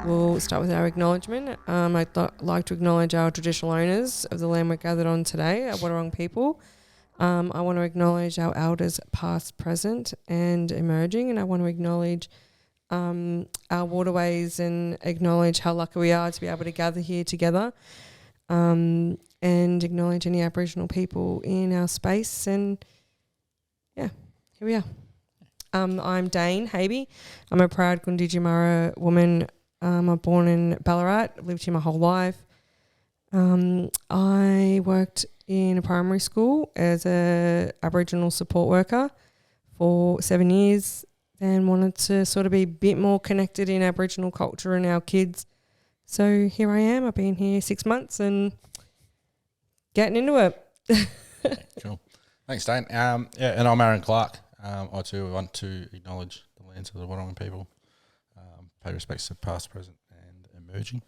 we'll start with our acknowledgement. I'd like to acknowledge our traditional owners of the land we're gathered on today, our Wadawurrung people. I want to acknowledge our elders past, present and emerging, and I want to acknowledge our waterways and acknowledge how lucky we are to be able to gather here together, and acknowledge any Aboriginal people in our space. And yeah, here we are. I'm Dane Habe. I'm a proud Gunditjmara woman. I'm born in Ballarat, lived here my whole life. I worked in a primary school as a Aboriginal support worker for 7 years, and wanted to sort of be a bit more connected in Aboriginal culture and our kids. So here I am. I've been here 6 months and getting into it. Yeah, cool. Thanks, Dane. And I'm Aaron Clark. I too want to acknowledge the lands of the Wadawurrung people, pay respects to past, present and emerging.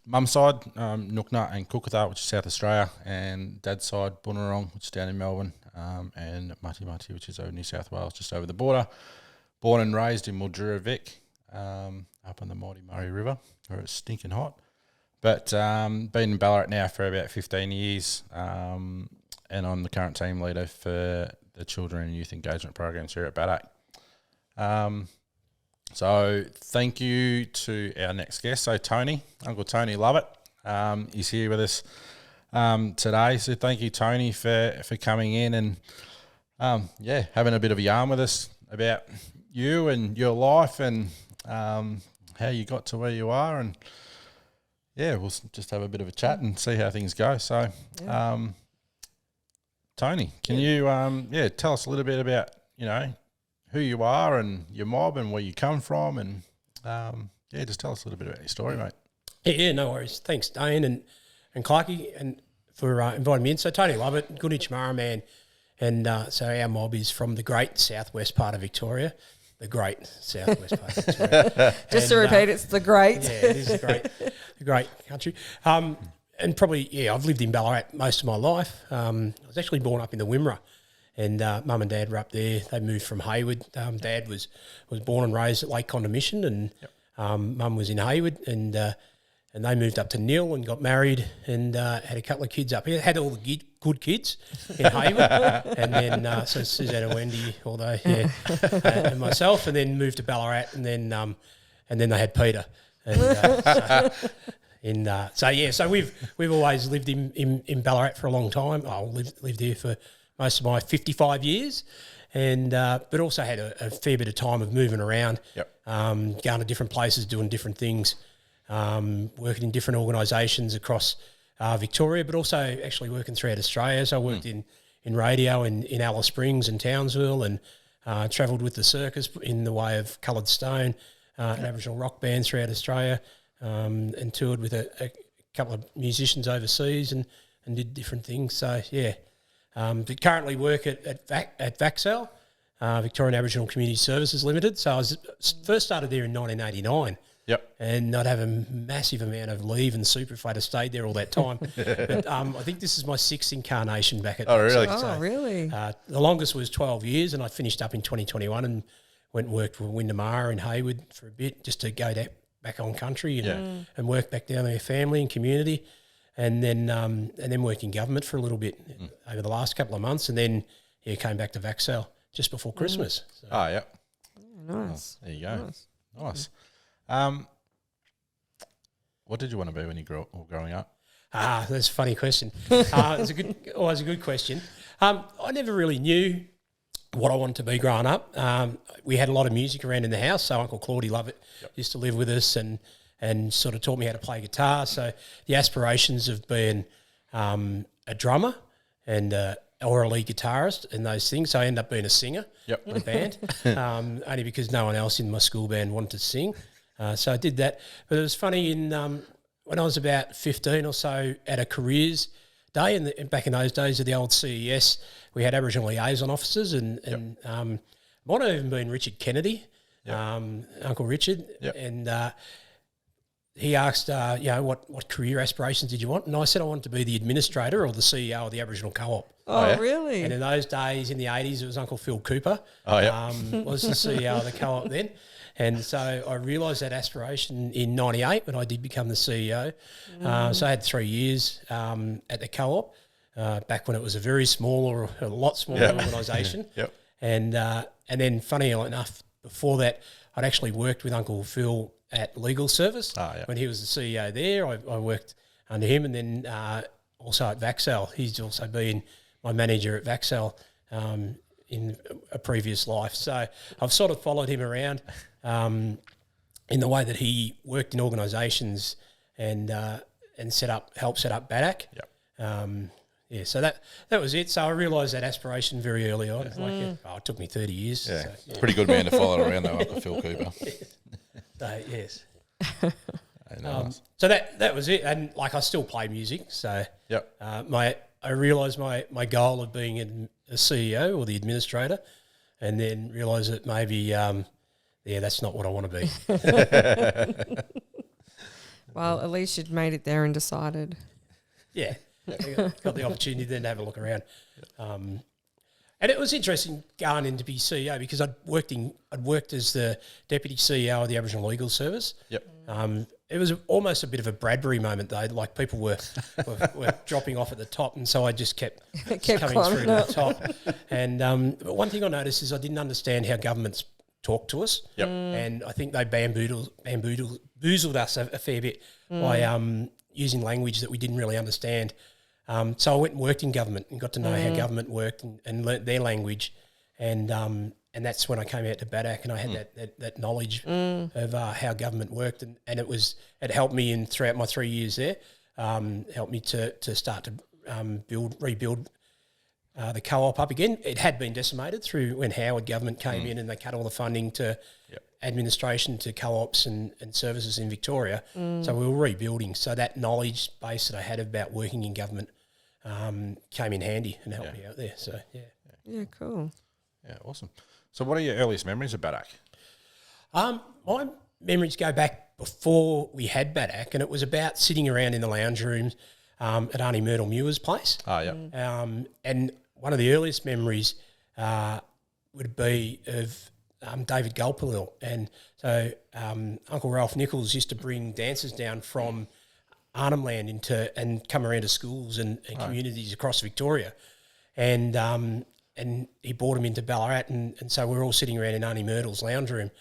Mum's side, Nookna and Cookatha, which is South Australia, and Dad's side, Bunurong, which is down in Melbourne, and Mati Mati, which is over New South Wales, just over the border. Born and raised in Mildura Vic, up on the mighty Murray River, where it's stinking hot. But been in Ballarat now for about 15 years, and I'm the current team leader for the Children and Youth Engagement Programs here at Badak. So thank you to our next guest. So Tony, Uncle Tony Lovett, is here with us today. So thank you, Tony, for coming in and having a bit of a yarn with us about you and your life and how you got to where you are. And yeah, we'll just have a bit of a chat and see how things go. So Tony, can you tell us a little bit about, who you are and your mob and where you come from, and just tell us a little bit about your story, mate. Yeah, no worries. Thanks, Dane and Clarky, and for inviting me in. So Tony Lovett, Gunditjmara man, and so our mob is from the great southwest part of Victoria, the great southwest part of Victoria. Just to repeat, it's the great. Yeah, it is the great country. And probably, I've lived in Ballarat most of my life. I was actually born up in the Wimmera, and Mum and Dad were up there. They moved from Hayward. Dad was born and raised at Lake Condamishn, and Mum was in Hayward, and they moved up to Nil and got married and had a couple of kids up here. Had all the good kids in Hayward, and then so Suzanne and Wendy, although and myself, and then moved to Ballarat, and then they had Peter. And, so we've always lived in Ballarat for a long time. I lived here for most of my 55 years, and but also had a fair bit of time of moving around, going to different places, doing different things, working in different organisations across Victoria, but also actually working throughout Australia. So I worked in radio in Alice Springs and Townsville, and travelled with the circus in the way of Coloured Stone, an Aboriginal rock band throughout Australia, and toured with a couple of musicians overseas and did different things. So, but currently work at VACSAL, Victorian Aboriginal Community Services Limited. So I first started there in 1989. Yep. And I'd have a massive amount of leave and super if I'd have stayed there all that time. But I think this is my sixth incarnation back at really? VACSAL. Oh, really? The longest was 12 years, and I finished up in 2021 and went and worked for Windamara in Hayward for a bit just to go back on country and work back down there, family and community. And then worked in government for a little bit over the last couple of months, and then came back to VACSAL just before Christmas. So. Oh, yeah. Nice. Oh, there you go. Nice. What did you want to be when you growing up? That's a funny question. It's always a good question. I never really knew what I wanted to be growing up. We had a lot of music around in the house, so Uncle Tony Lovett used to live with us and sort of taught me how to play guitar. So the aspirations of being a drummer and or a lead guitarist and those things. So I ended up being a singer in a band, only because no one else in my school band wanted to sing. So I did that. But it was funny, when I was about 15 or so at a careers day, and back in those days of the old CES, we had Aboriginal liaison officers, and might have even been Richard Kennedy, Uncle Richard, and he asked, what career aspirations did you want? And I said I wanted to be the administrator or the CEO of the Aboriginal Co-op. Oh, yeah? really? And in those days, in the 80s, it was Uncle Phil Cooper. Oh, yeah. Was the CEO of the co-op then. And so I realised that aspiration in 98 when I did become the CEO. So I had 3 years at the co-op back when it was a very small or a lot smaller organisation. Yep. And then, funny enough, before that, I'd actually worked with Uncle Phil at Legal Service when he was the CEO there. I worked under him, and then also at Vaxel. He's also been my manager at Vaxel in a previous life. So I've sort of followed him around in the way that he worked in organisations and helped set up BADAC. Yep. So that was it. So I realised that aspiration very early on. It took me 30 years. Yeah. So, Pretty good man to follow around though, Uncle Phil Cooper. So, yes. Nice. So that was it. And I still play music. So Yep. I realised my goal of being a CEO or the administrator, and then realised that maybe that's not what I want to be. Well, at least you'd made it there and decided. Yeah. I got the opportunity then to have a look around. And it was interesting going in to be CEO because I'd worked as the deputy CEO of the Aboriginal Legal Service. Yep. It was almost a bit of a Bradbury moment though. Like people were dropping off at the top, and so I just kept coming through to the top. And but one thing I noticed is I didn't understand how governments talk to us. Yep. And I think they bamboozled us a fair bit by using language that we didn't really understand. So I went and worked in government and got to know how government worked and learnt their language, and that's when I came out to BADAC and I had that knowledge of how government worked, and it helped me throughout my 3 years there, helped me to start to rebuild the co-op up again. It had been decimated through when Howard government came in and they cut all the funding to administration to co-ops and services in Victoria. So we were rebuilding. So that knowledge base that I had about working in government came in handy and helped me out there. So, yeah. Yeah, cool. Yeah, awesome. So what are your earliest memories of BADAC? My memories go back before we had BADAC, and it was about sitting around in the lounge rooms at Auntie Myrtle Muir's place. Oh, yeah. And one of the earliest memories would be of David Gulpilil. And so Uncle Ralph Nichols used to bring dancers down from Arnhem Land and come around to schools and communities across Victoria. And he brought them into Ballarat, and so we were all sitting around in Auntie Myrtle's lounge room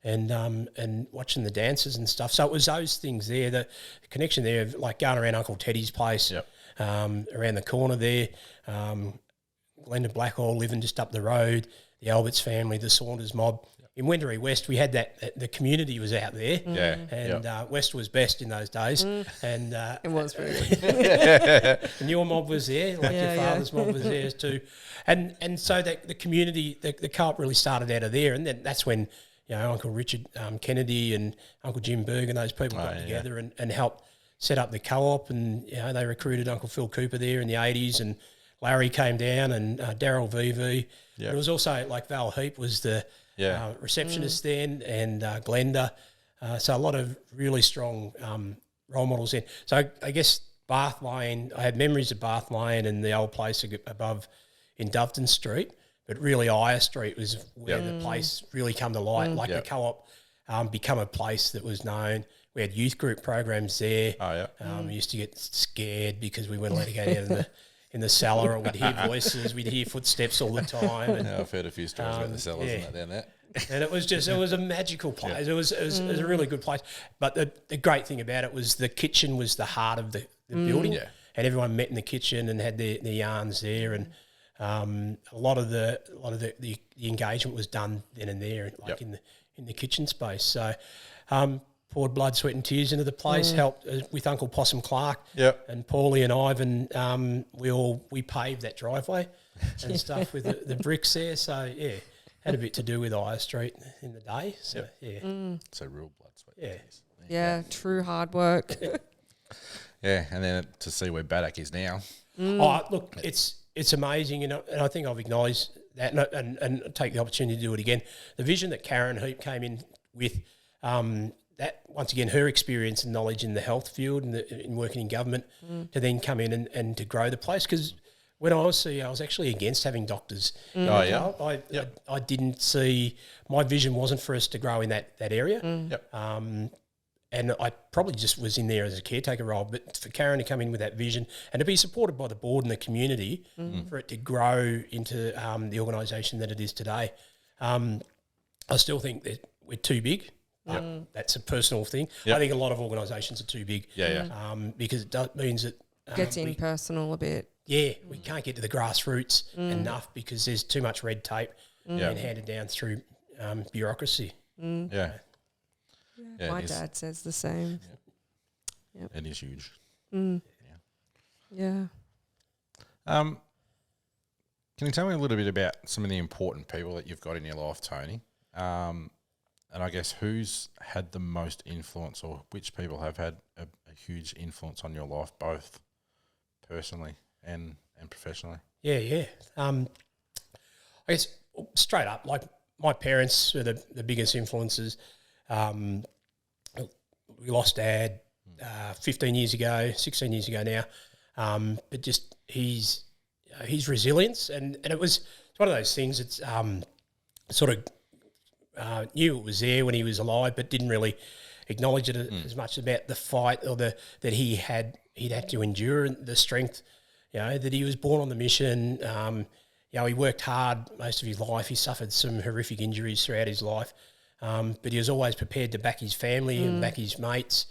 and watching the dances and stuff. So it was those things there, the connection there of like going around Uncle Teddy's place, around the corner there, Glenda Blackhall living just up the road, the Alberts family, the Saunders mob. In Wendouree West, we had the community was out there, and West was best in those days, and It was very good. and your mob was there, like your father's mob was there too, and so the community, the co-op really started out of there, and then that's when Uncle Richard Kennedy and Uncle Jim Berg and those people got together and helped set up the co-op, and they recruited Uncle Phil Cooper there in the 80s, and Larry came down and Daryl VV. It was also like Val Heap was the receptionist then, and Glenda. So a lot of really strong role models in. So I guess Bath Lane, I had memories of Bath Lane and the old place above in Doveton Street, but really Eyre Street was where the place really come to light. Like the co-op become a place that was known. We had youth group programs there. We used to get scared because we weren't allowed to go down in the cellar, or we'd hear voices, we'd hear footsteps all the time. And, I've heard a few stories about the cellars and that down there. And it was a magical place. It was a really good place. But the great thing about it was the kitchen was the heart of the building, and everyone met in the kitchen and had their yarns there, and a lot of the engagement was done then and there, like in the kitchen space. So. Poured blood, sweat and tears into the place, helped with Uncle Possum Clark and Paulie and Ivan. We paved that driveway and stuff with the bricks there. So, had a bit to do with Eyre Street in the day. So, So real blood, sweat and tears. Yeah, true hard work. And then to see where BADAC is now. Oh, look, it's amazing, and I think I've acknowledged that and take the opportunity to do it again. The vision that Karen Heap came in with that once again, her experience and knowledge in the health field and in working in government to then come in and to grow the place. Because when I was CEO, I was actually against having doctors. Oh, yeah. I didn't see, my vision wasn't for us to grow in that area. Yep. And I probably just was in there as a caretaker role, but for Karen to come in with that vision and to be supported by the board and the community for it to grow into the organisation that it is today, I still think that we're too big. That's a personal thing. Yep. I think a lot of organisations are too big. Because it means that Gets impersonal a bit. we can't get to the grassroots enough because there's too much red tape and handed down through bureaucracy. Yeah, My dad says the same. It is huge. Yeah. Can you tell me a little bit about some of the important people that you've got in your life, Tony? And I guess who's had the most influence, or which people have had a huge influence on your life, both personally and professionally? I guess straight up, like my parents were the biggest influences. We lost Dad 15 years ago, 16 years ago now. But just his resilience, and it's one of those things. It's sort of knew it was there when he was alive, but didn't really acknowledge it as much about the fight or that he'd had to endure, and the strength. That he was born on the mission. He worked hard most of his life. He suffered some horrific injuries throughout his life. But he was always prepared to back his family and back his mates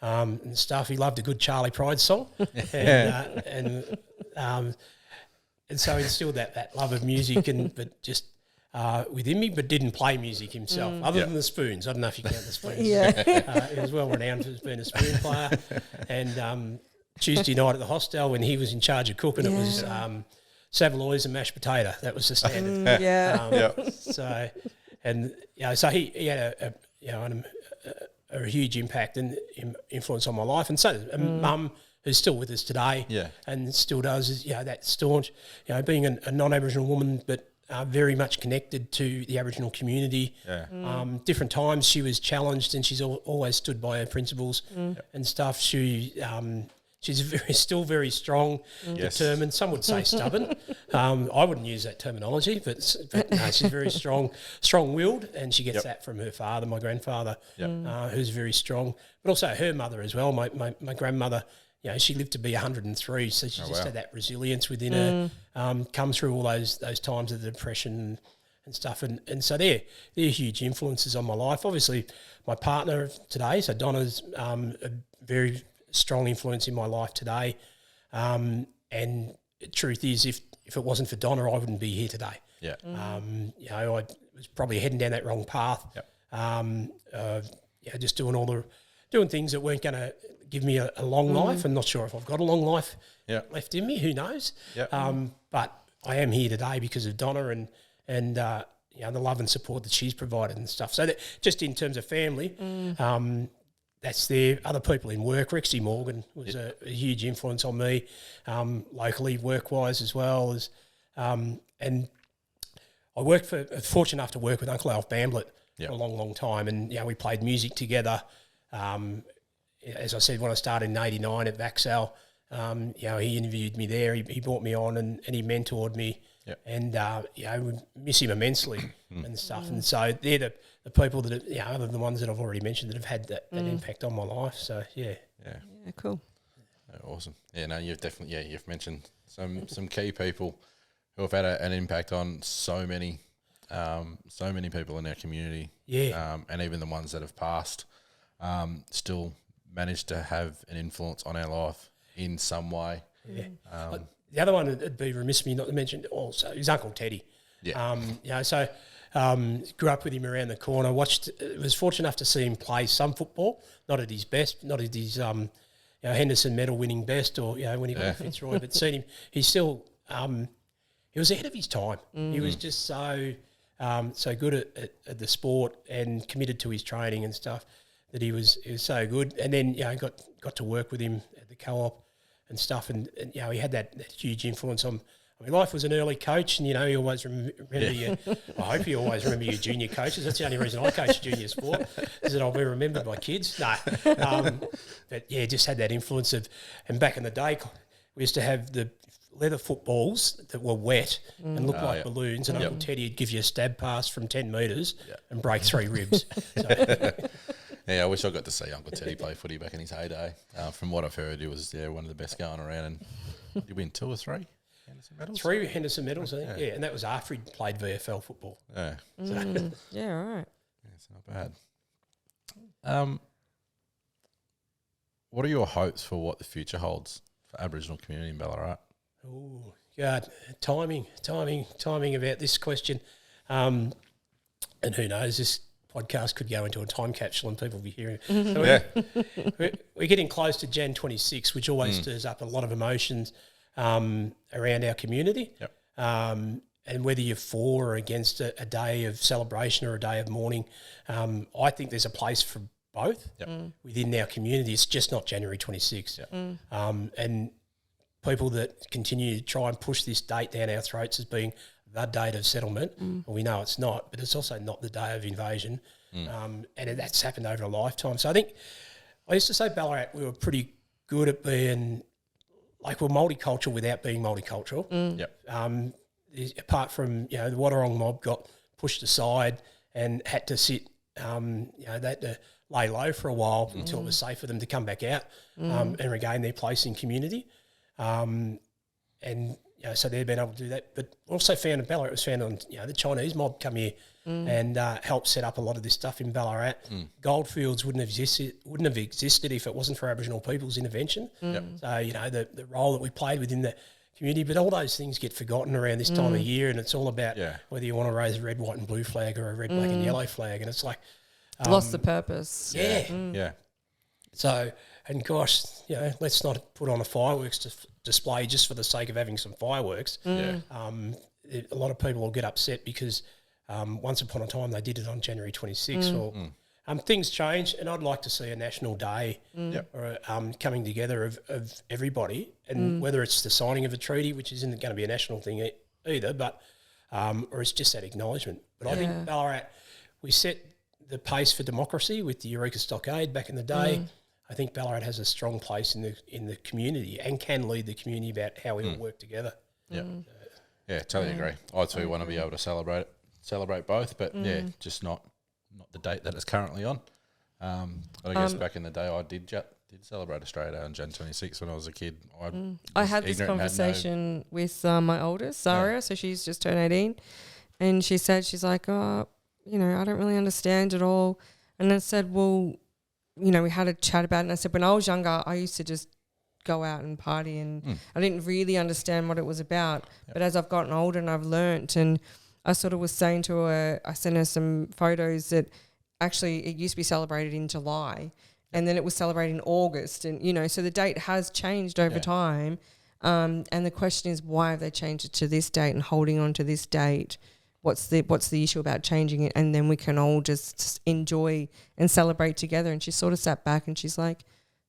and stuff. He loved a good Charlie Pride song, and so he instilled that love of music within me, but didn't play music himself, other than the spoons. I don't know if you count the spoons. He was well renowned for being a spoon player. And Tuesday night at the hostel, when he was in charge of cooking, it was saveloys and mashed potato. That was the standard. So he had a huge impact and influence on my life, and so Mum, who's still with us today, and still does, is that staunch, being a non-Aboriginal woman, but very much connected to the Aboriginal community. Different times she was challenged, and she's always stood by her principles and stuff. She's still very strong, determined. Some would say stubborn. I wouldn't use that terminology, but no, she's very strong-willed, and she gets that from her father, my grandfather, who's very strong. But also her mother as well. My grandmother, she lived to be 103, so she had that resilience within her. Come through all those times of the depression and stuff, and so they're huge influences on my life. Obviously, my partner today, so Donna's a very strong influence in my life today, and the truth is, if it wasn't for Donna, I wouldn't be here today. I was probably heading down that wrong path. Just doing things that weren't going to give me a long life. I'm not sure if I've got a long life left in me. Who knows? But I am here today because of Donna and the love and support that she's provided and stuff. So that, just in terms of family, that's there. Other people in work, Rexy Morgan was a huge influence on me, locally, work-wise as well. And I fortunate enough to work with Uncle Alf Bamblet for a long, long time, and we played music together. As I said, when I started in '89 at Vaxal, he interviewed me there. He brought me on and he mentored me, and we miss him immensely and stuff. And so they're the people that are, other than the ones that I've already mentioned, that have had that impact on my life. So Cool. Awesome. You've definitely you've mentioned some key people who have had an impact on so many people in our community. And even the ones that have passed, still managed to have an influence on our life in some way. The other one that'd be remiss of me not to mention also is Uncle Teddy. Grew up with him around the corner. Was fortunate enough to see him play some football, not at his best, not at his Henderson medal winning best, or when he got Fitzroy, but seen him. He's still he was ahead of his time. He was just so good at the sport and committed to his training and stuff that he was so good. And then got to work with him at the Co-op and stuff, and he had that huge influence on I mean, life was an early coach, and you always remember your. I hope you always remember your junior coaches. That's the only reason I coach junior sport, is that I'll be remembered by kids. No, but yeah, just had that influence of. And back in the day, we used to have the leather footballs that were wet and looked like balloons, and Uncle Teddy would give you a stab pass from 10 metres and break 3 ribs. So, yeah, I wish I got to see Uncle Teddy play footy back in his heyday. From what I've heard, he was one of the best going around, and did he win 2 or 3 Henderson medals? 3 Henderson medals, I think. Yeah, and that was after he'd played VFL football. Yeah, yeah, right. Yeah, it's not bad. What are your hopes for what the future holds for Aboriginal community in Ballarat? Oh, God, timing about this question. And who knows, this podcast could go into a time capsule and people will be hearing it. So we're getting close to Jan 26, which always stirs up a lot of emotions around our community. Yep. And whether you're for or against a day of celebration or a day of mourning, I think there's a place for both within our community. It's just not January 26. Yep. And people that continue to try and push this date down our throats as being the date of settlement, well, we know it's not, but it's also not the day of invasion. And that's happened over a lifetime. So I think I used to say Ballarat, we were pretty good at being, like, we're multicultural without being multicultural. Apart from, the Wadawurrung mob got pushed aside and had to sit, they had to lay low for a while until it was safe for them to come back out and regain their place in community. So they've been able to do that. But also found in Ballarat, it was found on, the Chinese mob come here and helped set up a lot of this stuff in Ballarat. Goldfields wouldn't have existed if it wasn't for Aboriginal people's intervention. So, the role that we played within the community, but all those things get forgotten around this time of year, and it's all about whether you want to raise a red, white and blue flag or a red, black and yellow flag. And it's like... lost the purpose. Yeah. So... And gosh, let's not put on a fireworks display just for the sake of having some fireworks. A lot of people will get upset because once upon a time they did it on January 26th. Well, things change, and I'd like to see a national day or coming together of everybody, and whether it's the signing of a treaty, which isn't going to be a national thing either, but or it's just that acknowledgement. But I think Ballarat, we set the pace for democracy with the Eureka Stockade back in the day. I think Ballarat has a strong place in the community and can lead the community about how we all work together. Yeah, totally agree. I too want to be able to celebrate both, but just not the date that it's currently on. I guess back in the day, I did celebrate Australia Day on Jan 26 when I was a kid. I had this conversation with my oldest, Zara, so she's just turned 18, and she said, she's like, I don't really understand it all. And I said, well, we had a chat about it, and I said, when I was younger, I used to just go out and party, and I didn't really understand what it was about. But as I've gotten older and I've learnt, and I sort of was saying to her, I sent her some photos that actually it used to be celebrated in July, and then it was celebrated in August, and so the date has changed over time. And the question is, why have they changed it to this date and holding on to this date? What's the issue about changing it? And then we can all just enjoy and celebrate together. And she sort of sat back and she's like,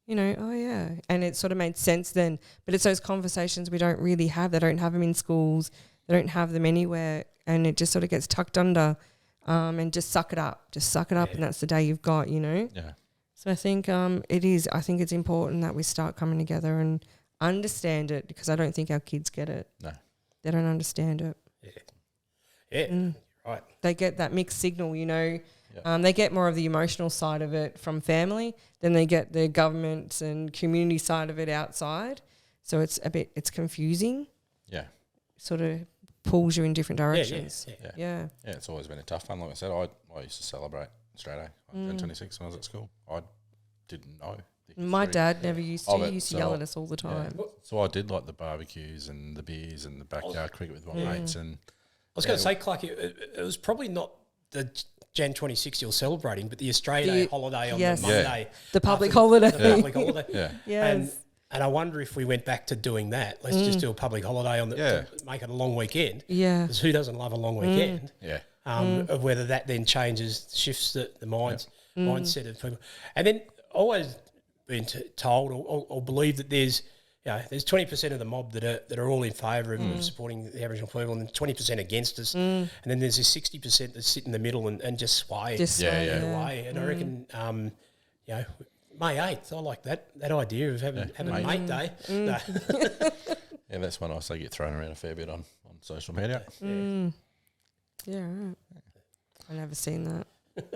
oh yeah. And it sort of made sense then. But it's those conversations we don't really have. They don't have them in schools. They don't have them anywhere. And it just sort of gets tucked under and just suck it up. Just suck it up and that's the day you've got, Yeah. So I think I think it's important that we start coming together and understand it, because I don't think our kids get it. No. They don't understand it. Yeah, right. They get that mixed signal, They get more of the emotional side of it from family, then they get the government and community side of it outside. So it's confusing. Yeah. Sort of pulls you in different directions. Yeah, it's always been a tough one. Like I said, I used to celebrate Australia Day on Jan 26 when I was at school. I didn't know. My dad never used to. He used to yell at us all the time. Yeah. So I did like the barbecues and the beers and the backyard cricket with my mates. And I was going to say, Clark, it was probably not the Jan 26 you're celebrating, but the Australia Day holiday on the Monday. The public holiday. The public holiday. Yeah. Yes. And I wonder if we went back to doing that. Let's just do a public holiday to make it a long weekend. Yeah. Because who doesn't love a long weekend? Yeah. Of whether that then shifts the mindset of people. And then always been told or believe that there's there's 20% of the mob that are all in favour of supporting the Aboriginal people, and 20% against us, and then there's this 60% that sit in the middle and just sway, away. And I reckon, May 8th, I like that idea of having mate day. No. Yeah, that's one I also get thrown around a fair bit on social media. Yeah, right. I've never seen that.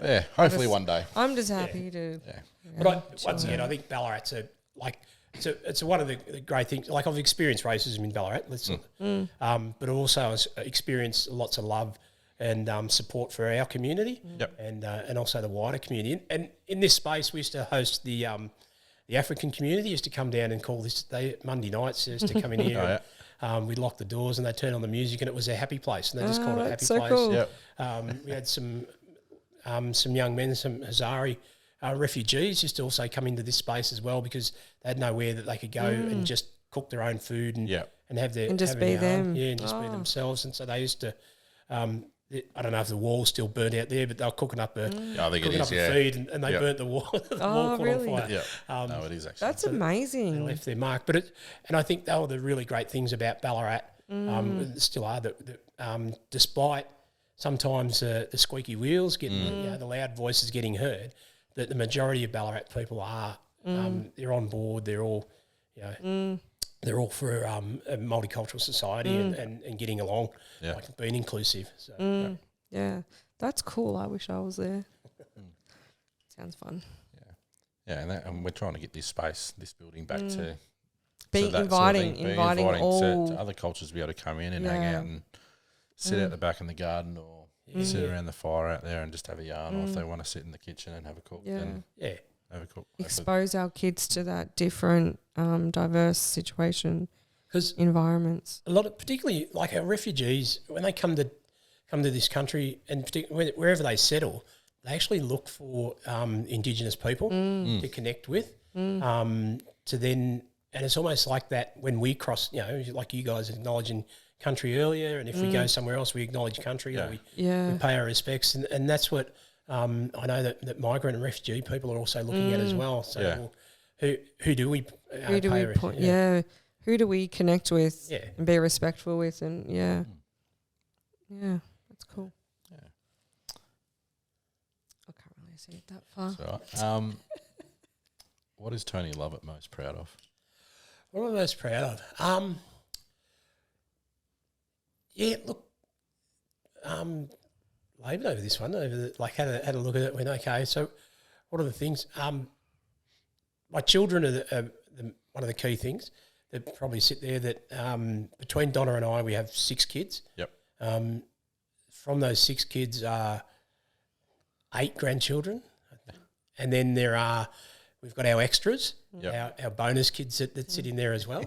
Yeah, hopefully one day. I'm just happy to. Yeah. But once again, I think Ballarat's it's one of the great things. Like, I've experienced racism in Ballarat, but also experienced lots of love and support for our community, and also the wider community. And in this space, we used to host the African community used to come down and call this Monday nights. They used to come in here. We'd lock the doors and they'd turn on the music, and it was a happy place, and they just called it a happy place. Cool. Yep. We had some young men, some Hazari refugees used to also come into this space as well, because they had nowhere that they could go and just cook their own food and have their and just be them. and just be themselves. And so they used to. I don't know if the wall's still burnt out there, but they were cooking up a feed, and they burnt the wall. The wall caught on fire. Yeah, no, it is actually. That's amazing. They left their mark, and I think they were the really great things about Ballarat. Still are that despite sometimes the squeaky wheels getting the loud voices getting heard, that the majority of Ballarat people are they're on board. They're all they're all for a multicultural society and getting along, like being inclusive. So, yeah, that's cool. I wish I was there. Sounds fun. Yeah, and we're trying to get this space, this building back to inviting all to other cultures to be able to come in and hang out and sit out the back in the garden, or sit around the fire out there and just have a yarn, or if they want to sit in the kitchen and have a cook, then have a cook. Expose our kids to that different, diverse situation, because environments. A lot of, particularly like our refugees, when they come to this country, and particularly wherever they settle, they actually look for Indigenous people to connect with, to then, and it's almost like that when we cross, like you guys acknowledging country earlier, and if we go somewhere else, we acknowledge country, or we pay our respects, and that's what I know that migrant and refugee people are also looking at as well. So, who do we who do we connect with and be respectful with, and that's cool. Yeah, I can't really see it that far. So, what is Tony Lovett most proud of? What am I most proud of? Laboured over this one. Had a look at it. Went, okay. So, what are the things? My children are one of the key things that probably sit there. That between Donna and I, we have 6 kids. Yep. From those 6 kids are 8 grandchildren, and then we've got our extras, our bonus kids that sit in there as well,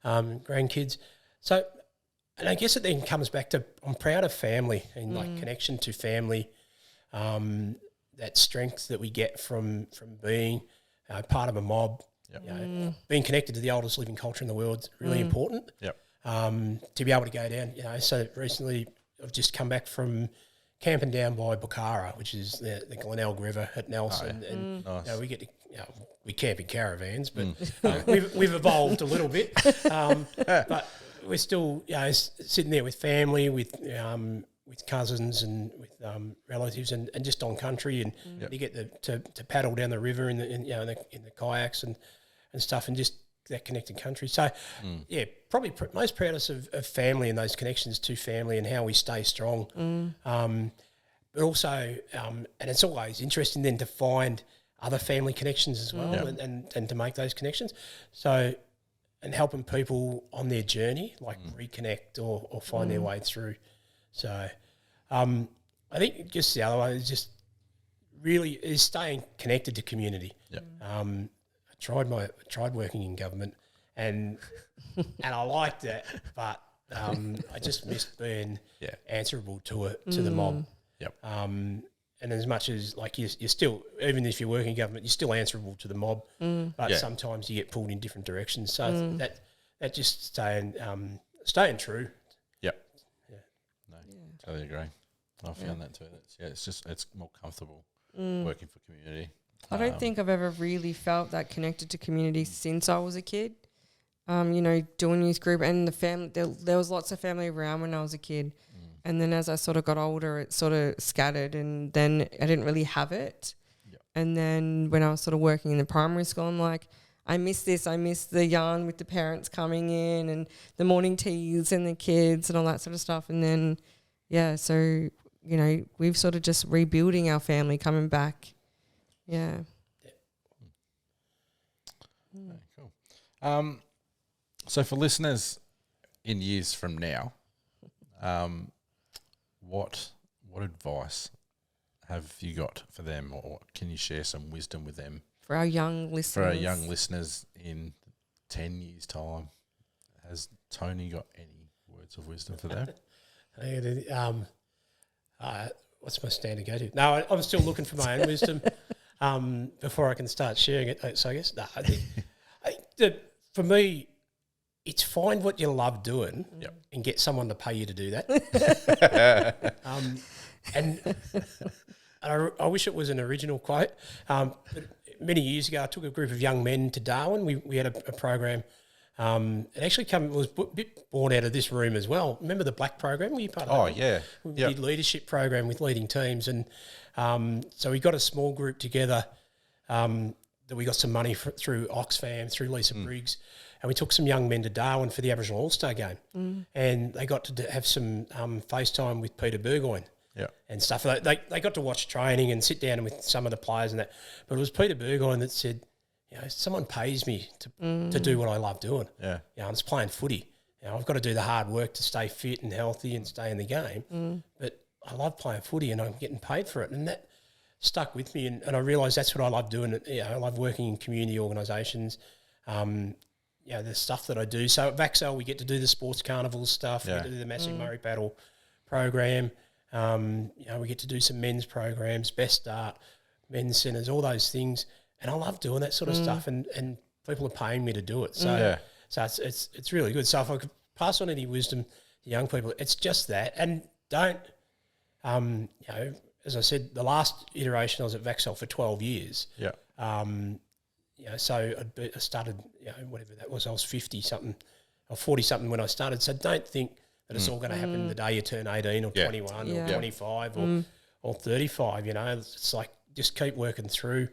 grandkids. So. And I guess it then comes back to, I'm proud of family and like connection to family, that strength that we get from being part of a mob. Yep. Being connected to the oldest living culture in the world is really important. Yep. To be able to go down, so recently I've just come back from camping down by Bukhara, which is the Glenelg River at Nelson, and nice. We get to, we camp in caravans, but we've evolved a little bit, but we're still sitting there with family, with cousins and with relatives, and just on country, and you get to paddle down the river in the kayaks and stuff, and just that connected country. So probably most proudest of family and those connections to family and how we stay strong. But also, and it's always interesting then to find other family connections as well, and to make those connections. So. And helping people on their journey, like reconnect or find their way through. So I think just the other one is just really is staying connected to community. Yep. I tried working in government and I liked it, but I just missed being answerable to the mob. Yep. And as much as like you're still, even if you're working in government, you're still answerable to the mob. But sometimes you get pulled in different directions. So that just staying true. Yep. Yeah. No, totally agree. I found that too. It's more comfortable working for community. I don't think I've ever really felt that connected to community since I was a kid. doing youth group, and the family. There was lots of family around when I was a kid, and then as I sort of got older, it sort of scattered, and then I didn't really have it. Yep. And then when I was sort of working in the primary school, I'm like, I miss this. I miss the yarn with the parents coming in and the morning teas and the kids and all that sort of stuff. And then, so, we've sort of just rebuilding our family, coming back. Yeah. Okay, cool. So for listeners in years from now, what advice have you got for them, or can you share some wisdom with them? For our young listeners. For our young listeners in 10 years' time, has Tony got any words of wisdom for them? What's my standard go-to? No, I'm still looking for my own wisdom before I can start sharing it. So I guess, I think for me, it's find what you love doing and get someone to pay you to do that. And I wish it was an original quote. But many years ago, I took a group of young men to Darwin. We had a program. It actually was a bit born out of this room as well. Remember the Black program? Were you part of that? Oh, yeah. We did leadership program with leading teams. And so we got a small group together that we got some money through Oxfam, through Lisa Briggs. And we took some young men to Darwin for the Aboriginal All-Star game. And they got to have some FaceTime with Peter Burgoyne. Yeah, and stuff. They got to watch training and sit down with some of the players and that. But it was Peter Burgoyne that said, someone pays me to do what I love doing. Yeah. I'm just playing footy. I've got to do the hard work to stay fit and healthy and stay in the game. But I love playing footy and I'm getting paid for it. And that stuck with me. And I realised that's what I love doing. I love working in community organisations. The stuff that I do. So at Vaxel, we get to do the sports carnival stuff. We get to do the Massive Murray Paddle program. We get to do some men's programs, Best Start, men's centres, all those things. And I love doing that sort of stuff, and people are paying me to do it. So it's really good. So if I could pass on any wisdom to young people, it's just that. And don't, as I said, the last iteration I was at Vaxel for 12 years. Yeah. So I started, whatever that was, I was 50-something or 40-something when I started. So don't think that it's all going to happen the day you turn 18 or 21 or 25 or 35, It's like just keep working through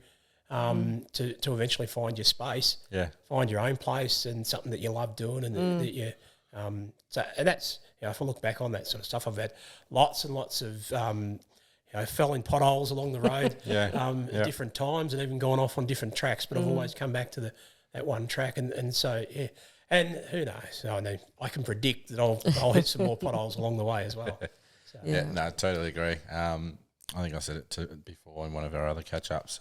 to eventually find your space, find your own place and something that you love doing and that you and that's, if I look back on that sort of stuff, I've had lots and lots of fell in potholes along the road at different times and even gone off on different tracks, but I've always come back to that one track and so, and who knows? I can predict that I'll hit some more potholes along the way as well. So. Yeah, no, totally agree. I think I said it before in one of our other catch-ups.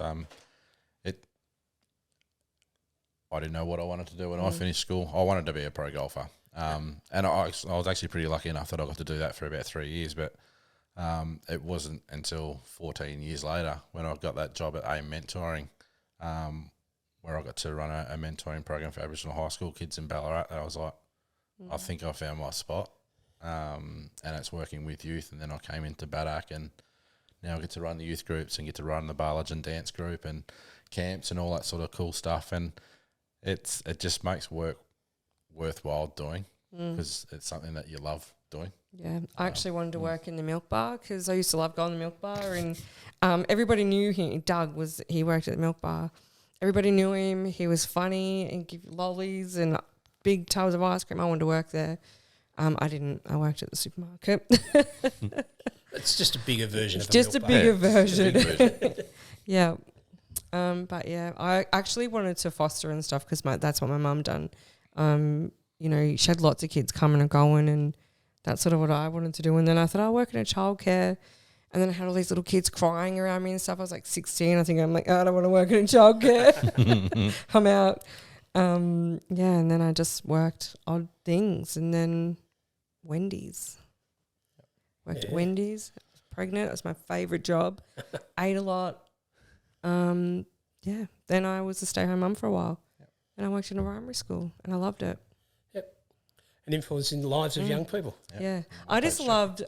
I didn't know what I wanted to do when I finished school. I wanted to be a pro golfer. And I was actually pretty lucky enough that I got to do that for about 3 years, but it wasn't until 14 years later when I got that job at AIM Mentoring, where I got to run a mentoring program for Aboriginal high school kids in Ballarat, that I was like, I think I found my spot. And it's working with youth. And then I came into Baddock and now I get to run the youth groups and get to run the Barlage dance group and camps and all that sort of cool stuff. And it just makes work worthwhile doing because it's something that you love doing. Yeah, I actually wanted to work in the milk bar because I used to love going to the milk bar and everybody knew him. He worked at the milk bar. Everybody knew him. He was funny and give lollies and big tubs of ice cream. I wanted to work there. I didn't. I worked at the supermarket. It's just a bigger version of just a milk a bigger bar. version. Yeah. But yeah, I actually wanted to foster and stuff because that's what my mum done. She had lots of kids coming and going and that's sort of what I wanted to do. And then I thought I'll work in a childcare. And then I had all these little kids crying around me and stuff. I was like 16. I think I'm like, I don't want to work in a childcare. I'm out. And then I just worked odd things. And then Wendy's. Worked at Wendy's. I was pregnant. It was my favourite job. Ate a lot. Then I was a stay-home mum for a while. Yep. And I worked in a primary school and I loved it. Yep. An influence in the lives of young people. Yep. Yeah. I just loved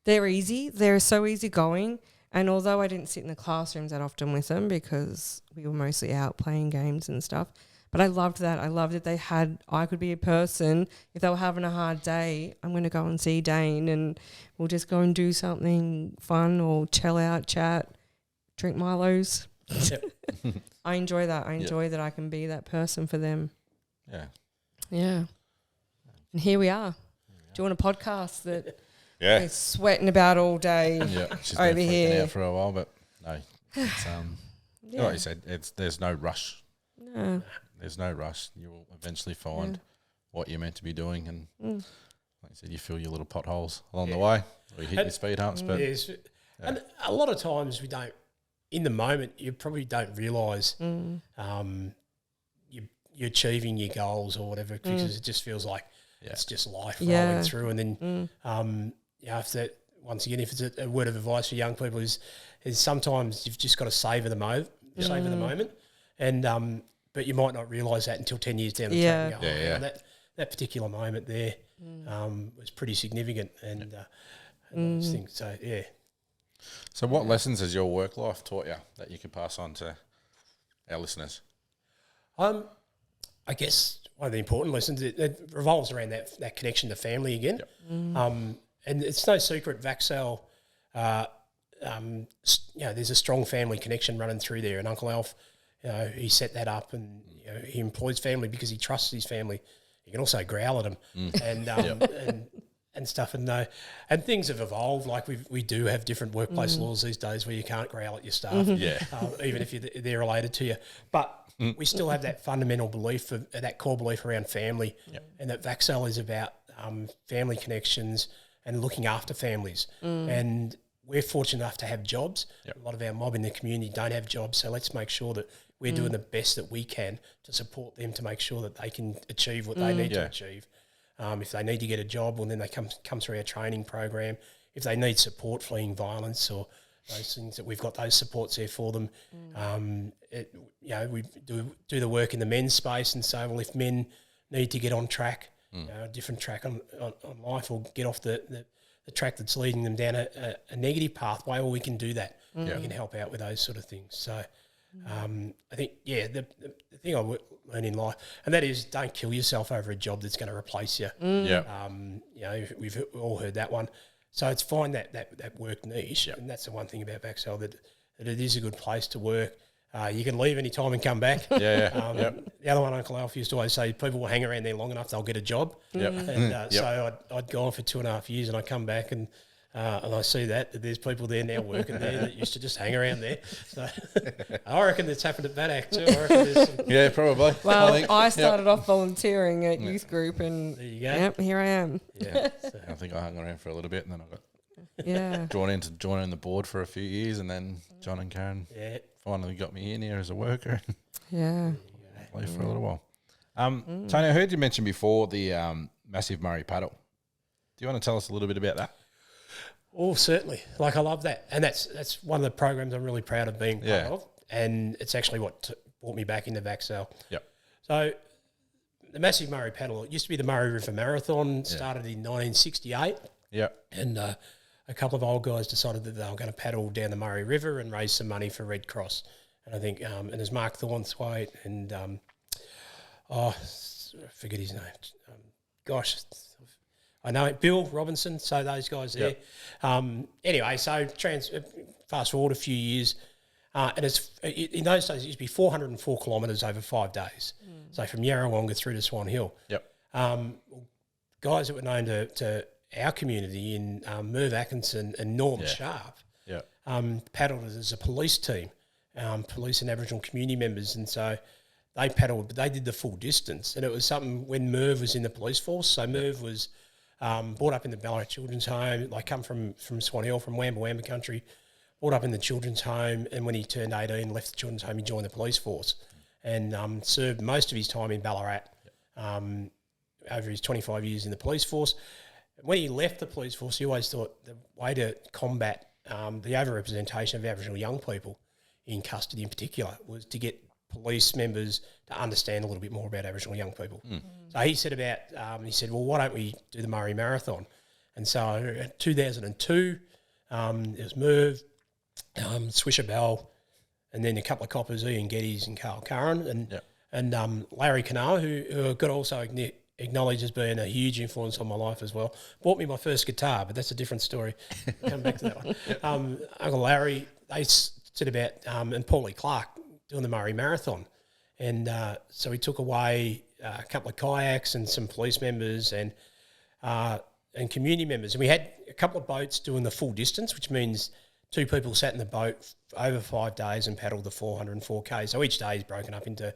they're easy. They're so easygoing. And although I didn't sit in the classrooms that often with them because we were mostly out playing games and stuff, But I loved that. I loved that I could be a person. If they were having a hard day, I'm going to go and see Dane and we'll just go and do something fun or chill out, chat, drink Milos. Yep. I enjoy that. I enjoy that I can be that person for them. Yeah. Yeah. And here we are. Do you want a podcast that Yeah. we're sweating about all day Yeah. She's over been freaking here? out for a while, but no. It's, Yeah. like you said, there's no rush. No. There's no rush. You will eventually find what you're meant to be doing, and like you said, you fill your little potholes along the way, or you hit your speed humps. But and a lot of times we don't. In the moment, you probably don't realise you're achieving your goals or whatever, because it just feels like it's just life rolling through. And then, if that, once again, if it's a word of advice for young people, is sometimes you've just got to savour the moment, and but you might not realise that until 10 years down the track. And go, that particular moment there was pretty significant, and those things. So So what lessons has your work life taught you that you can pass on to our listeners? I guess one of the important lessons, it revolves around that connection to family again. And it's no secret, Vaxel, there's a strong family connection running through there. And Uncle Alf, he set that up, and he employs family because he trusts his family. You can also growl at them and stuff, and things have evolved. Like we do have different workplace laws these days where you can't growl at your staff, even if they're related to you. But we still have that fundamental belief, that core belief around family, and that Vaxel is about family connections and looking after families. And we're fortunate enough to have jobs. A lot of our mob in the community don't have jobs, so let's make sure that we're doing the best that we can to support them to make sure that they can achieve what they need to achieve. If they need to get a job, well, then they come through our training program. If they need support fleeing violence or those things, that we've got those supports there for them. We do the work in the men's space, and so, well, if men need to get on track, a different track on life, or get off the track that's leading them down a negative pathway, well, we can do that. We can help out with those sort of things. So I think, the thing I learn in life, and that is, don't kill yourself over a job that's going to replace you. We've all heard that one. So it's find that work niche, and that's the one thing about Vaxel, that it is a good place to work. You can leave any time and come back. The other one, Uncle Alf used to always say, people will hang around there long enough, they'll get a job. So I'd gone for 2.5 years, and I come back and I see that there's people there now working there that used to just hang around there. So I reckon that's happened at Badak too. I reckon there's some probably. Well, I started off volunteering at youth group, and there you go. Yep, here I am. I think I hung around for a little bit, and then I got drawn in the board for a few years, and then John and Karen finally got me in here as a worker. Lived for a little while. Tony, I heard you mention before the massive Murray paddle. Do you want to tell us a little bit about that? Oh, certainly. Like, I love that. And that's one of the programs I'm really proud of being part of. And it's actually what brought me back into Vaxel. So the Massive Murray Paddle, it used to be the Murray River Marathon, started in 1968. And a couple of old guys decided that they were going to paddle down the Murray River and raise some money for Red Cross. And I think, and there's Mark Thornthwaite and, I forget his name. I know it, Bill Robinson, so those guys there. Anyway, so fast forward a few years, and in those days it used to be 404 kilometres over 5 days. So from Yarrawonga through to Swan Hill. Guys that were known to our community in Merv Atkinson and Norm Sharp paddled as a police team, police and Aboriginal community members, and so they paddled, but they did the full distance. And it was something when Merv was in the police force. So Merv was brought up in the Ballarat Children's Home, like come from Swan Hill, from Wamba country, brought up in the children's home, and when he turned 18, left the children's home, he joined the police force and served most of his time in Ballarat over his 25 years in the police force. When he left the police force, he always thought the way to combat the overrepresentation of Aboriginal young people in custody in particular was to get police members to understand a little bit more about Aboriginal young people. So he said well, why don't we do the Murray Marathon? And so in 2002, it was Merv, Swisher Bell, and then a couple of coppers, Ian Geddes and Carl Curran, and And Larry Canoa, who I got also acknowledged as being a huge influence on my life as well, bought me my first guitar, but that's a different story. Come back to that one. Uncle Larry, they sit about, and Paulie Clark doing the Murray Marathon. And so he took away a couple of kayaks and some police members and community members. And we had a couple of boats doing the full distance, which means 2 people sat in the boat over 5 days and paddled the 404 Ks. So each day is broken up into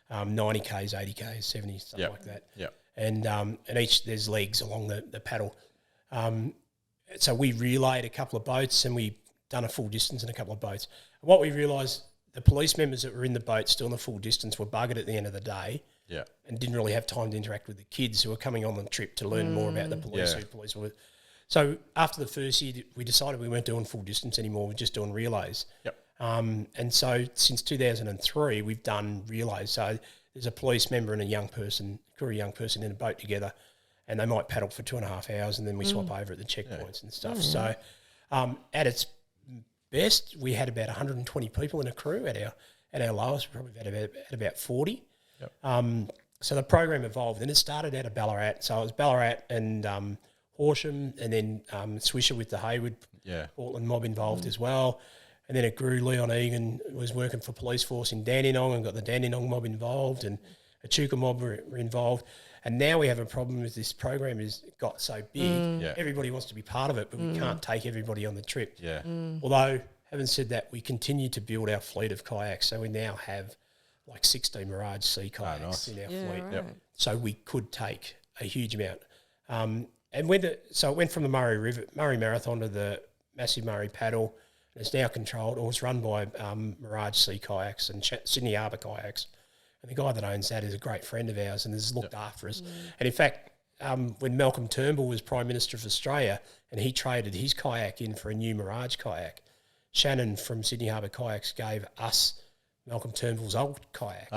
90 Ks, 80 Ks, 70, something like that. Yep. And each there's legs along the paddle. So we relayed a couple of boats and we done a full distance in a couple of boats. And what we realised, the police members that were in the boat still in the full distance were buggered at the end of the day. Yeah. And didn't really have time to interact with the kids who were coming on the trip to learn more about the police, who police were. So after the first year, we decided we weren't doing full distance anymore. We're just doing relays. Yep. And so since 2003, we've done relays. So there's a police member and a young person in a boat together, and they might paddle for 2.5 hours, and then we swap over at the checkpoints and stuff. So at its best, we had about 120 people in a crew. At our lowest, we probably had about 40. Yep. So the program evolved, and it started out of Ballarat. So it was Ballarat and Horsham, and then Swisher with the Hayward Portland mob involved as well. And then it grew. Leon Egan was working for police force in Dandenong and got the Dandenong mob involved, and Echuca mob were involved. And now we have a problem with this program is got so big. Everybody wants to be part of it, but we can't take everybody on the trip. Although, having said that, we continue to build our fleet of kayaks. So we now have like 16 Mirage Sea kayaks in our fleet. Right. So we could take a huge amount. And it went from the Murray Marathon to the massive Murray Paddle. It's now controlled, or it's run by Mirage Sea Kayaks and Sydney Harbour Kayaks. And the guy that owns that is a great friend of ours and has looked after us. And in fact, when Malcolm Turnbull was Prime Minister of Australia and he traded his kayak in for a new Mirage kayak, Shannon from Sydney Harbour Kayaks gave us Malcolm Turnbull's old kayak.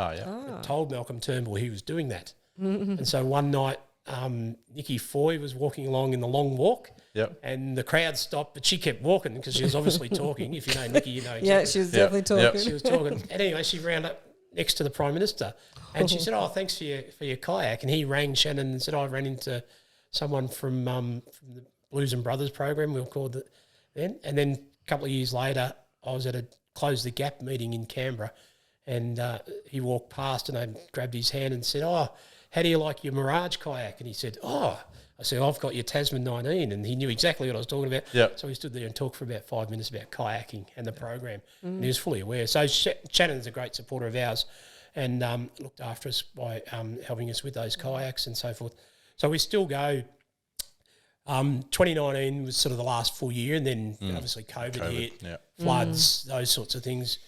Told Malcolm Turnbull he was doing that. And so one night, Nikki Foy was walking along in the long walk, and the crowd stopped, but she kept walking because she was obviously talking. If you know Nikki, you know. Exactly. Yeah, she was definitely talking. She was talking. And anyway, she round up next to the Prime Minister, and she said, "Oh, thanks for your kayak." And he rang Shannon and said, "I ran into someone from the Blues and Brothers program, we were called it then." And then a couple of years later, I was at a Close the Gap meeting in Canberra, and he walked past, and I grabbed his hand and said, "Oh, how do you like your Mirage kayak?" And he said, "Oh," I said, "I've got your Tasman 19." And he knew exactly what I was talking about. So he stood there and talked for about 5 minutes about kayaking and the program. And he was fully aware. So Shannon's a great supporter of ours and looked after us by helping us with those kayaks and so forth. So we still go. 2019 was sort of the last full year, and then obviously COVID hit, floods, those sorts of things.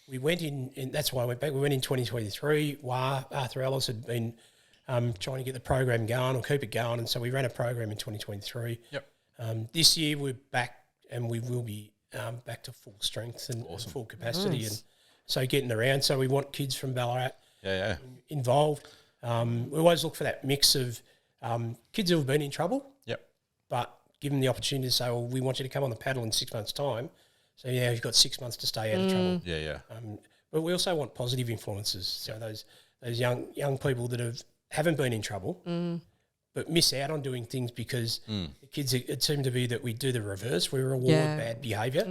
We went in, and that's why I went back. We went in 2023. Arthur Ellis had been trying to get the program going or keep it going, and so we ran a program in 2023. This year we're back, and we will be back to full strength and full capacity, and so getting around. So we want kids from Ballarat involved. We always look for that mix of kids who have been in trouble, but give them the opportunity to say, "Well, we want you to come on the paddle in 6 months' time." So you've got 6 months to stay out of trouble. But we also want positive influences. So those young people that haven't been in trouble, but miss out on doing things because the kids, it seemed to be that we do the reverse. We reward bad behaviour.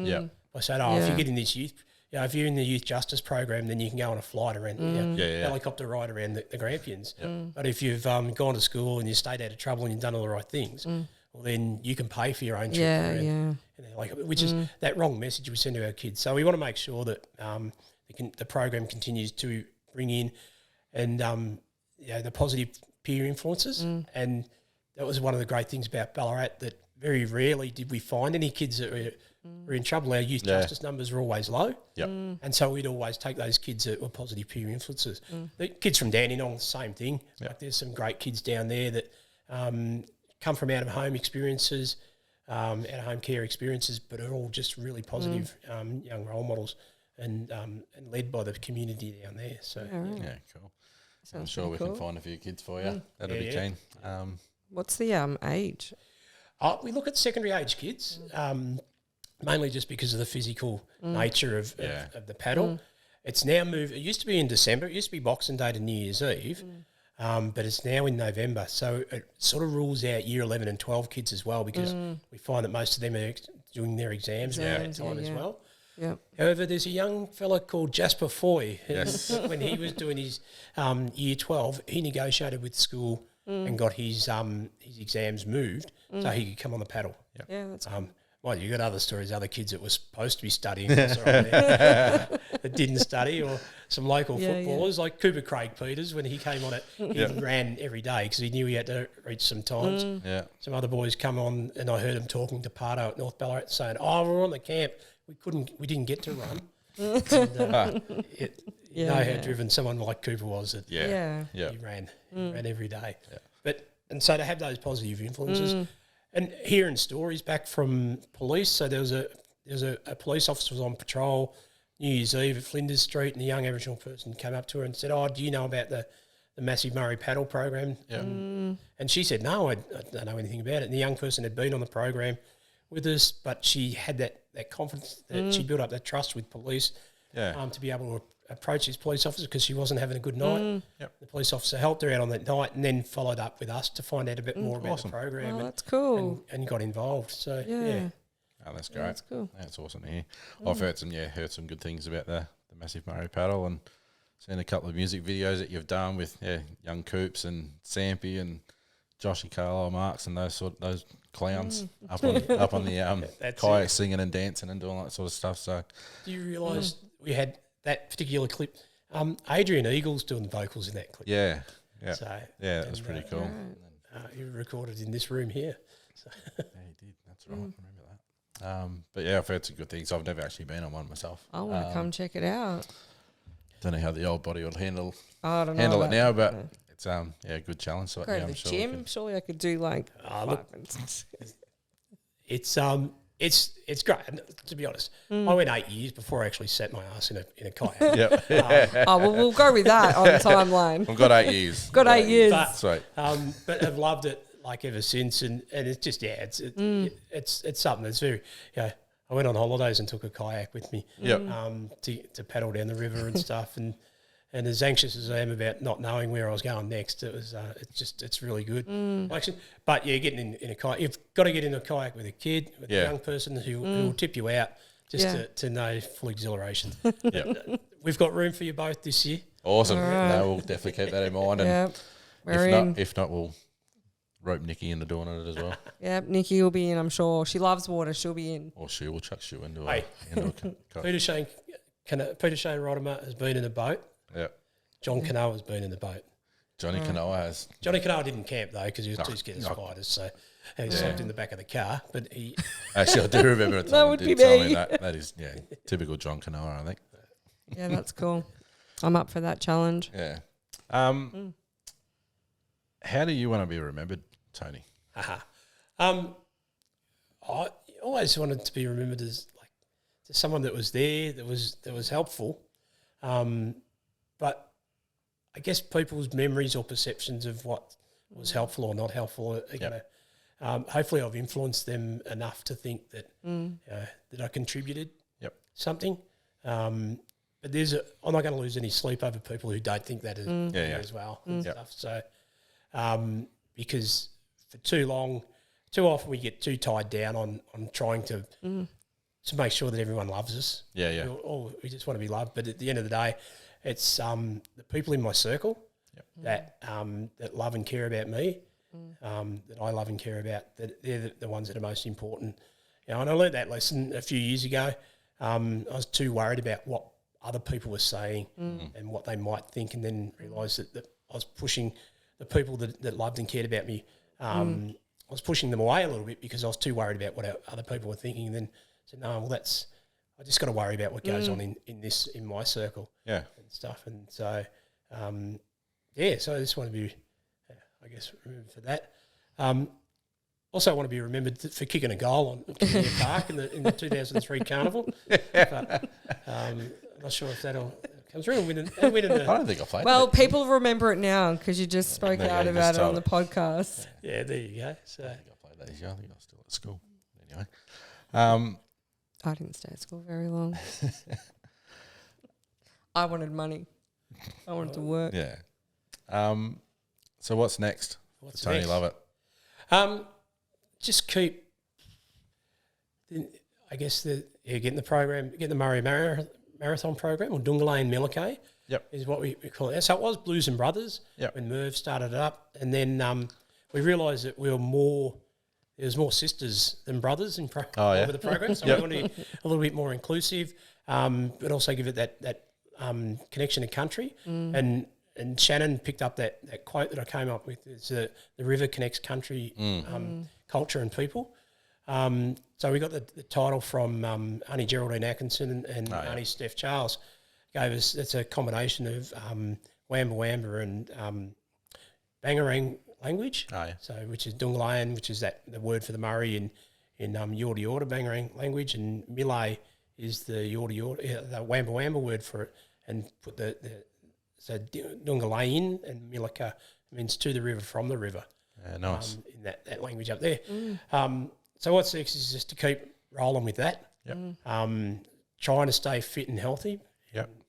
I said, if you get in this youth, if you're in the youth justice program, then you can go on a flight around, helicopter ride around the Grampians. But if you've gone to school and you stayed out of trouble and you've done all the right things, well, then you can pay for your own trip. Which is that wrong message we send to our kids. So we want to make sure that the program continues to bring in and the positive peer influences. And that was one of the great things about Ballarat, that very rarely did we find any kids that were in trouble. Our youth justice numbers were always low. And so we'd always take those kids that were positive peer influences. The kids from Dandenong, same thing. Like there's some great kids down there that come from out-of-home experiences, out-of-home care experiences, but are all just really positive young role models and led by the community down there. So cool. I'm sure we can find a few kids for you. That'll be keen. What's the age? We look at secondary age kids, mainly just because of the physical nature of the paddle. It's now moved. It used to be in December. It used to be Boxing Day to New Year's Eve, but it's now in November. So it sort of rules out year 11 and 12 kids as well, because we find that most of them are doing their exams at that time as well. Yep. However, there's a young fella called Jasper Foy. When he was doing his year 12, he negotiated with school and got his exams moved so he could come on the paddle. Yep. Yeah, that's Well, you got other stories, other kids that were supposed to be studying that didn't study, or some local footballers like Cooper Craig Peters. When he came on it, he ran every day because he knew he had to reach some times. Some other boys come on, and I heard him talking to Pardo at North Ballarat saying, we're on the camp. We didn't get to run. And, you know how driven someone like Cooper was. That he ran every day. And so to have those positive influences. And hearing stories back from police, so there was a police officer was on patrol New Year's Eve at Flinders Street, and a young Aboriginal person came up to her and said, do you know about the Massive Murray paddle program? And she said, no, I don't know anything about it. And the young person had been on the program with us, but she had that confidence that she built up that trust with police to be able to approach this police officer because she wasn't having a good night. The police officer helped her out on that night and then followed up with us to find out a bit more about the program. That's cool. And got involved. So, Oh, that's great. That's cool. That's awesome to hear. I've heard some good things about the Massive Murray paddle, and seen a couple of music videos that you've done with young Coops and Sampy and Joshy Carlisle Marks and those clowns up on the kayak singing and dancing and doing all that sort of stuff. So, do you realise we had that particular clip? Adrian Eagle's doing the vocals in that clip. So, that was pretty cool. He recorded in this room here. So. Yeah, he did. That's right. I remember that. But I've heard some good things. I've never actually been on one myself. I want to come check it out. Don't know how the old body would handle it now, but it's a good challenge. So go to the gym. Surely I could do like 5 minutes. It's great. To be honest, I went 8 years before I actually set my ass in a kayak. We'll go with that on the timeline. I've got 8 years. Got 8 years. Sweet. But I've loved it like ever since, and it's just it's something that's very. I went on holidays and took a kayak with me. To paddle down the river and stuff, and as anxious as I am about not knowing where I was going next, it's really good. But getting in a kayak, you've got to get in a kayak with a kid, with a young person who will tip you out just to know full exhilaration. We've got room for you both this year. Awesome. Right. No, we'll definitely keep that in mind. And if not, we'll rope Nikki into doing it as well. Nikki will be in, I'm sure. She loves water. She'll be in. Or she will chuck you into Peter Shane Rodimer has been in a boat. John Canoa has been in the boat. Johnny Canoa has. Johnny Canoa didn't camp though because he was too scared of spiders, so he slept in the back of the car. But he actually, I do remember a time that would did be tell me. me that is typical John Canoa, I think. Yeah, that's cool. I'm up for that challenge. Yeah. How do you want to be remembered, Tony? I always wanted to be remembered as someone that was there, that was helpful. But I guess people's memories or perceptions of what was helpful or not helpful are going to. Hopefully, I've influenced them enough to think that that I contributed something. But I'm not going to lose any sleep over people who don't think that as well and stuff. So, because for too often we get too tied down on trying to make sure that everyone loves us. We just want to be loved. But at the end of the day, it's the people in my circle that love and care about me, that I love and care about, that they're the ones that are most important. And I learned that lesson a few years ago. I was too worried about what other people were saying and what they might think, and then realised that I was pushing the people that loved and cared about me. I was pushing them away a little bit because I was too worried about what other people were thinking, and then said, no, well, I just got to worry about what goes on in my circle and stuff. And so, so I just want to be, remembered for that. Also, I want to be remembered for kicking a goal on Community Park in the 2003 Carnival. But I'm not sure if that'll come through. I don't think I played. Well, people remember it now because you just spoke out about it on the podcast. Yeah, there you go. So I think I played that this year. I think I was still at school. Anyway. I didn't stay at school very long. I wanted money. I wanted to work. Yeah. So what's next for Tony next? Lovett? Just keep, I guess, getting the program, getting the Murray Marathon program, or Bungalow in Millikay. Yep. Is what we call it. So it was Blues and Brothers when Merv started it up. And then we realised that there was more sisters than brothers over the program. So we wanted to be a little bit more inclusive, but also give it that connection to country. And Shannon picked up that quote that I came up with. It's the river connects country, culture and people. So we got the title from Auntie Geraldine Atkinson and Auntie Steph Charles. It's a combination of Wamba Wamba and Bangarang language. So which is Dungalayan, which is the word for the Murray in Yorta Yorta Bangarang language, and Milay is the Yorta Yorta, the Wamba Wamba word for it, and put so Dungalayan and Milaka means to the river, from the river. Yeah, nice. In that language up there. So what's next is just to keep rolling with that. Yep. Trying to stay fit and healthy.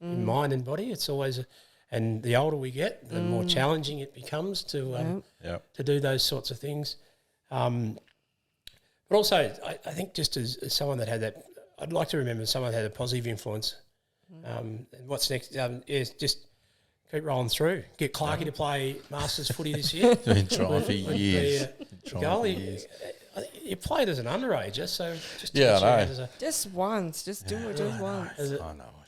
In mind and body. It's always, and the older we get, the more challenging it becomes to do those sorts of things. But also, I think just as someone that had that, I'd like to remember someone that had a positive influence. And what's next is just keep rolling through. Get Clarkie to play Masters footy this year. Been trying for years. You played as an underager, so just Just once. Just do it just once.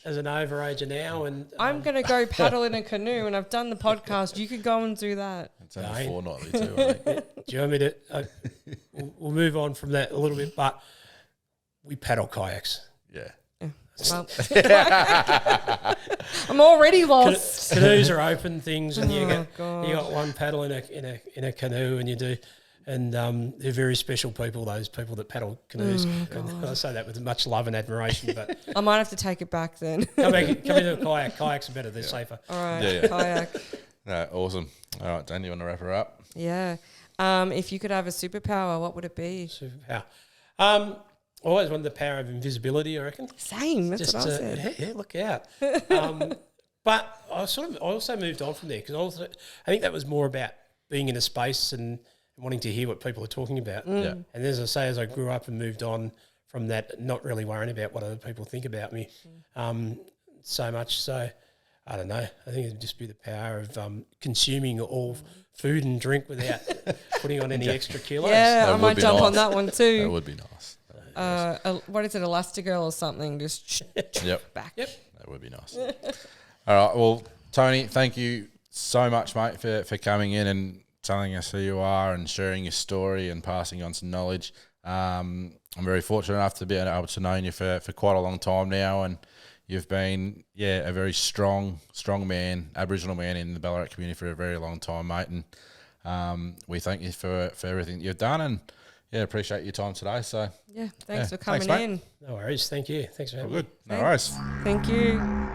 As an overager now, and I'm going to go paddle in a canoe, and I've done the podcast. You could go and do that. It's only fortnightly too, I think. Do you want me to? We'll move on from that a little bit, but we paddle kayaks. Yeah. Well, I'm already lost. Canoes are open things, and you God. got one paddle in a canoe, and you do. And they're very special people, those people that paddle canoes. And I say that with much love and admiration. But I might have to take it back then. come into a kayak. Kayaks are better. They're safer. All right, kayak. No, awesome. All right, Dan, you want to wrap her up? Yeah. If you could have a superpower, what would it be? Superpower. I always wanted the power of invisibility, I reckon. Same. That's what I said. Yeah, look out. But I also moved on from there because I think that was more about being in a space and wanting to hear what people are talking about. Yeah. And as I say, as I grew up and moved on from that, not really worrying about what other people think about me so much. So, I don't know. I think it'd just be the power of consuming all food and drink without putting on any extra kilos. Yeah, I might jump on that one too. That would be nice. What is it, Elastigirl or something? Just back. Yep. That would be nice. All right. Well, Tony, thank you so much, mate, for coming in and telling us who you are and sharing your story and passing on some knowledge. I'm very fortunate enough to be able to know you for quite a long time now, and you've been a very strong man, Aboriginal man in the Ballarat community for a very long time, mate. And we thank you for everything you've done, and appreciate your time today. So thanks for coming mate. in. No worries. Thank you. Thanks for having me. Good. No worries. Thank you.